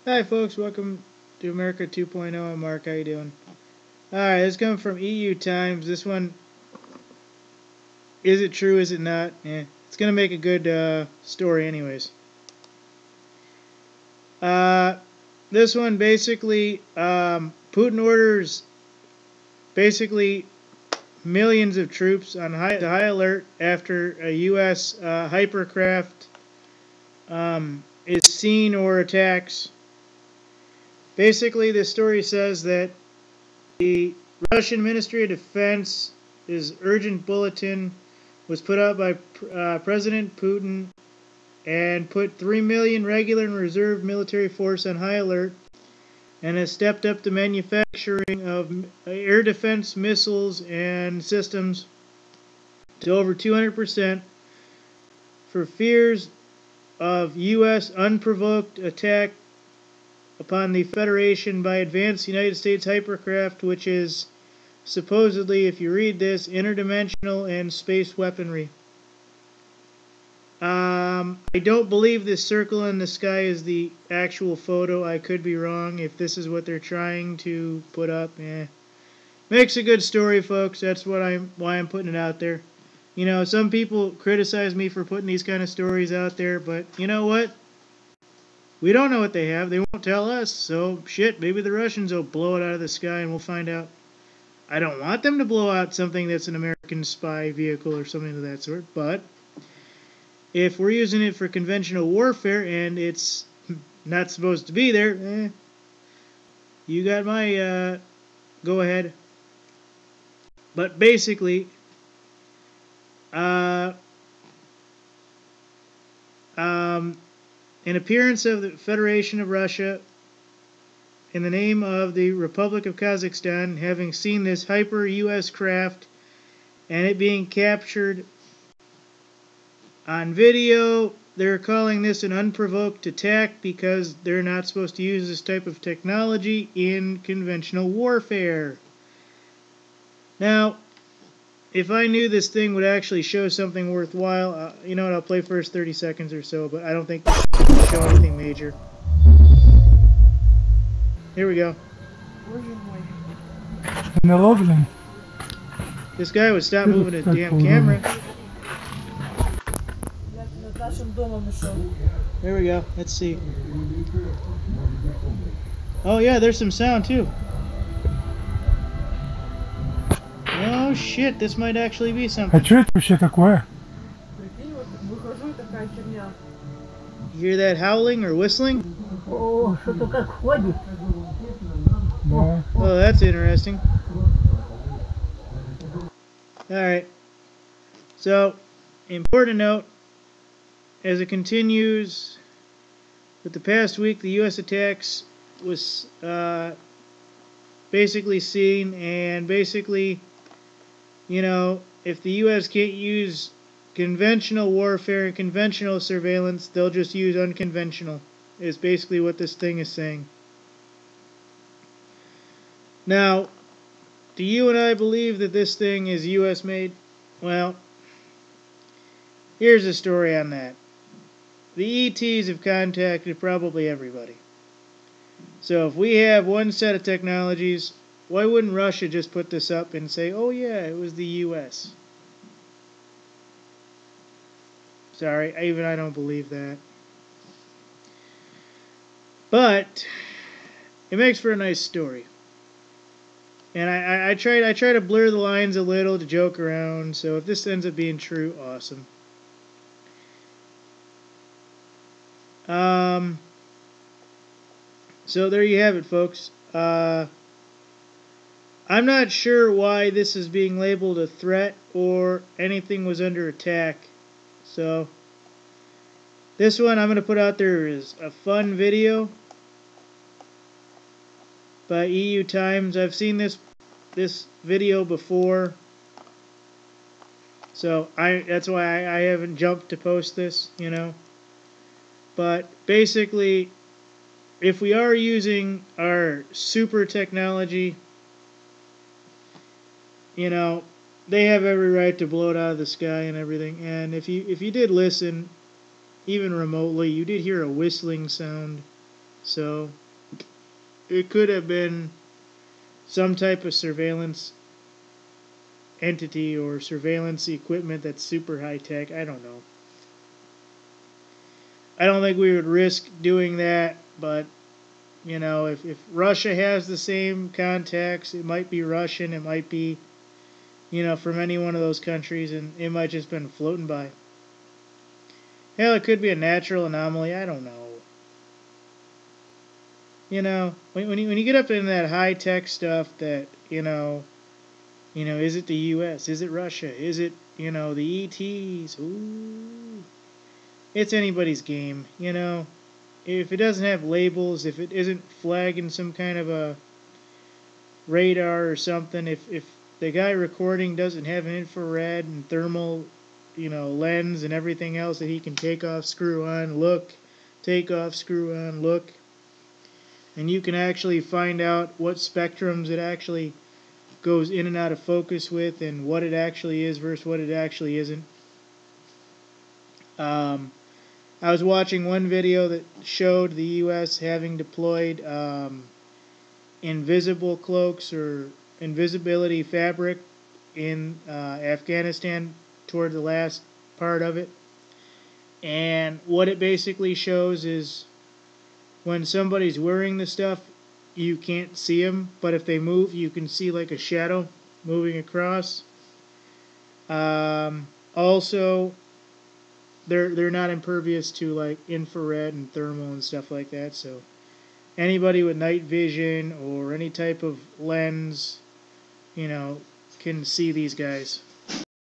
Hi folks, welcome to America 2.0. I'm Mark, how you doing? Alright, this coming from EU Times. This one, is it true, is it not? It's gonna make a good story anyways. This one basically, Putin orders basically millions of troops on high alert after a U.S. Hypercraft is seen or attacks. Basically, this story says that the Russian Ministry of Defense's urgent bulletin was put out by President Putin and put 3 million regular and reserve military force on high alert and has stepped up the manufacturing of air defense missiles and systems to over 200% for fears of U.S. unprovoked attack upon the Federation by advanced United States hypercraft, which is supposedly, if you read this, interdimensional and space weaponry. I don't believe this circle in the sky is the actual photo. I could be wrong if this is what they're trying to put up. Makes a good story, folks. That's why I'm putting it out there. You know, some people criticize me for putting these kind of stories out there, but you know what? We don't know what they have. They won't tell us. So, shit, maybe the Russians will blow it out of the sky and we'll find out. I don't want them to blow out something that's an American spy vehicle or something of that sort, but if we're using it for conventional warfare and it's not supposed to be there, you got my go ahead. But basically, an appearance of the Federation of Russia in the name of the Republic of Kazakhstan, having seen this hyper U.S. craft and it being captured on video. They're calling this an unprovoked attack because they're not supposed to use this type of technology in conventional warfare. Now, if I knew this thing would actually show something worthwhile, you know what, I'll play first 30 seconds or so, but I don't think it will show anything major. Here we go. This guy would stop moving his damn camera. There we go. Let's see. Oh yeah, there's some sound too. Oh shit, this might actually be something. А что это вообще такое? You hear that howling or whistling? О, что-то как ходит. Да. Oh, that's interesting. Alright. So, important note, as it continues with the past week, the U.S. attacks was basically seen, and basically, you know, if the U.S. can't use conventional warfare and conventional surveillance, they'll just use unconventional, is basically what this thing is saying. Now, do you and I believe that this thing is U.S. made? Well, here's a story on that. The ETs have contacted probably everybody. So if we have one set of technologies, why wouldn't Russia just put this up and say, oh yeah, it was the U.S.? Sorry, even I don't believe that. But it makes for a nice story. And I try to blur the lines a little to joke around, so if this ends up being true, awesome. So there you have it, folks. I'm not sure why this is being labeled a threat or anything was under attack. So this one I'm going to put out there is a fun video by EU Times. I've seen this video before, so that's why I haven't jumped to post this, you know. But basically, if we are using our super technology, you know, they have every right to blow it out of the sky and everything. And if you did listen, even remotely, you did hear a whistling sound. So it could have been some type of surveillance entity or surveillance equipment that's super high tech. I don't know. I don't think we would risk doing that, but you know, if Russia has the same contacts, it might be Russian, it might be, you know, from any one of those countries, and it might just been floating by. Hell, it could be a natural anomaly. I don't know. You know, when you get up into that high tech stuff, that is it the U.S.? Is it Russia? Is it the ETs? Ooh, it's anybody's game. You know, if it doesn't have labels, if it isn't flagging some kind of a radar or something, if the guy recording doesn't have an infrared and thermal, lens and everything else that he can take off, screw on, look, take off, screw on, look, and you can actually find out what spectrums it actually goes in and out of focus with and what it actually is versus what it actually isn't. I was watching one video that showed the U.S. having deployed invisible cloaks or invisibility fabric in Afghanistan toward the last part of it. And what it basically shows is when somebody's wearing the stuff, you can't see them, but if they move, you can see like a shadow moving across. Also, they're not impervious to like infrared and thermal and stuff like that. So anybody with night vision or any type of lens, can see these guys.